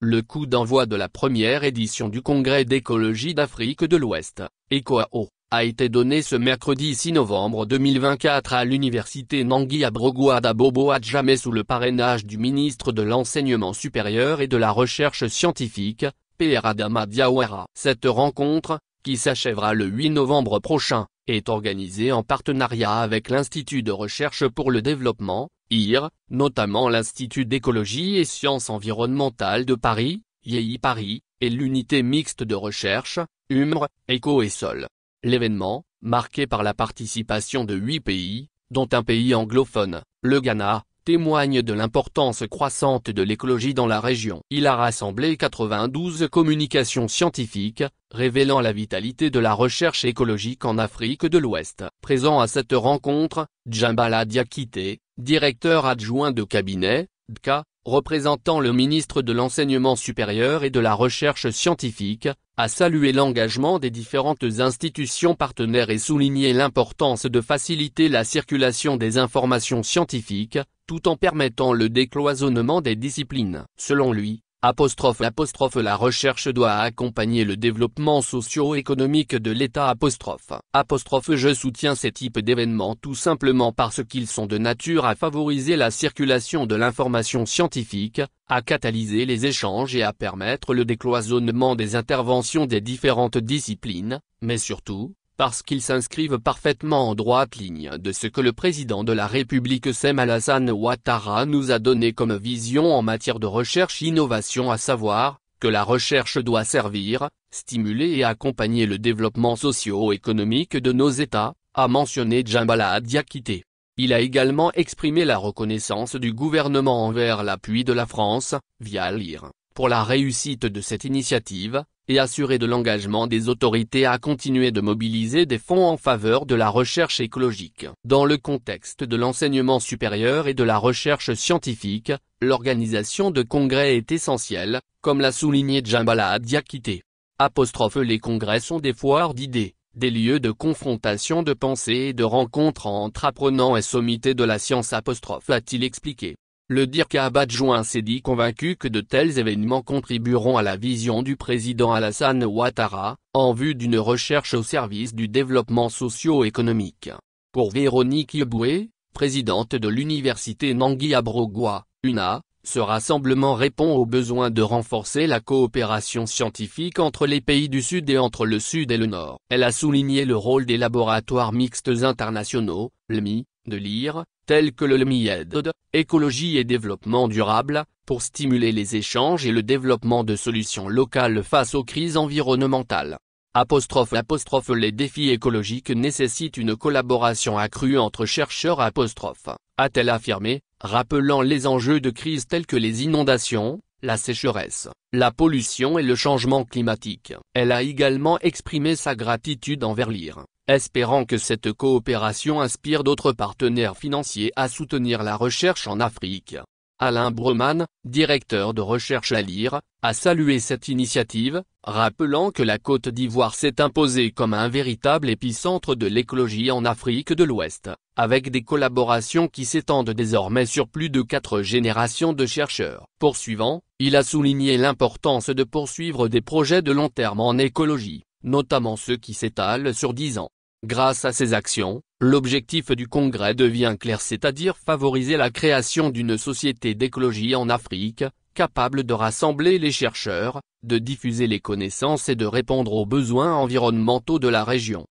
le coup d'envoi de la première édition du Congrès d'écologie d'Afrique de l'Ouest, ECOAO, a été donné ce mercredi 6 novembre 2024 à l'université Nangui Abrogwa Bobo Adjamé sous le parrainage du ministre de l'Enseignement supérieur et de la Recherche scientifique, PR Adama Diawara. Cette rencontre, qui s'achèvera le 8 novembre prochain, est organisée en partenariat avec l'Institut de recherche pour le développement, IR, notamment l'Institut d'écologie et sciences environnementales de Paris, IEI Paris, et l'unité mixte de recherche, UMR, Éco et Sol. L'événement, marqué par la participation de 8 pays, dont un pays anglophone, le Ghana, témoigne de l'importance croissante de l'écologie dans la région. Il a rassemblé 92 communications scientifiques, révélant la vitalité de la recherche écologique en Afrique de l'Ouest. Présent à cette rencontre, Djambala Diakité, directeur adjoint de cabinet, DCA, représentant le ministre de l'Enseignement supérieur et de la Recherche scientifique, a salué l'engagement des différentes institutions partenaires et souligné l'importance de faciliter la circulation des informations scientifiques, tout en permettant le décloisonnement des disciplines. Selon lui, la recherche doit accompagner le développement socio-économique de l'État. Je soutiens ces types d'événements tout simplement parce qu'ils sont de nature à favoriser la circulation de l'information scientifique, à catalyser les échanges et à permettre le décloisonnement des interventions des différentes disciplines, mais surtout, parce qu'ils s'inscrivent parfaitement en droite ligne de ce que le président de la République Sem Alassane Ouattara nous a donné comme vision en matière de recherche-innovation, à savoir, que la recherche doit servir, stimuler et accompagner le développement socio-économique de nos États, a mentionné Djambala Diakité. Il a également exprimé la reconnaissance du gouvernement envers l'appui de la France, via l'IR, pour la réussite de cette initiative, et assurer de l'engagement des autorités à continuer de mobiliser des fonds en faveur de la recherche écologique. Dans le contexte de l'enseignement supérieur et de la recherche scientifique, l'organisation de congrès est essentielle, comme l'a souligné Djambala Diakité. Les congrès sont des foires d'idées, des lieux de confrontation de pensée et de rencontres entre apprenants et sommités de la science, a-t-il expliqué. Le DIRCA adjoint s'est dit convaincu que de tels événements contribueront à la vision du président Alassane Ouattara, en vue d'une recherche au service du développement socio-économique. Pour Véronique Yeboué, présidente de l'université Nangui Abrogwa, UNA, ce rassemblement répond au besoin de renforcer la coopération scientifique entre les pays du Sud et entre le Sud et le Nord. Elle a souligné le rôle des laboratoires mixtes internationaux, LMI, de l'IR, tels que le LMIED, Écologie et Développement Durable, pour stimuler les échanges et le développement de solutions locales face aux crises environnementales. Les défis écologiques nécessitent une collaboration accrue entre chercheurs, a-t-elle affirmé, rappelant les enjeux de crise tels que les inondations, la sécheresse, la pollution et le changement climatique. Elle a également exprimé sa gratitude envers l'IR, espérant que cette coopération inspire d'autres partenaires financiers à soutenir la recherche en Afrique. Alain Breman, directeur de recherche à l'IR, a salué cette initiative, rappelant que la Côte d'Ivoire s'est imposée comme un véritable épicentre de l'écologie en Afrique de l'Ouest, avec des collaborations qui s'étendent désormais sur plus de 4 générations de chercheurs. Poursuivant, il a souligné l'importance de poursuivre des projets de long terme en écologie, notamment ceux qui s'étalent sur 10 ans. Grâce à ces actions, l'objectif du congrès devient clair, c'est-à-dire favoriser la création d'une société d'écologie en Afrique, capable de rassembler les chercheurs, de diffuser les connaissances et de répondre aux besoins environnementaux de la région.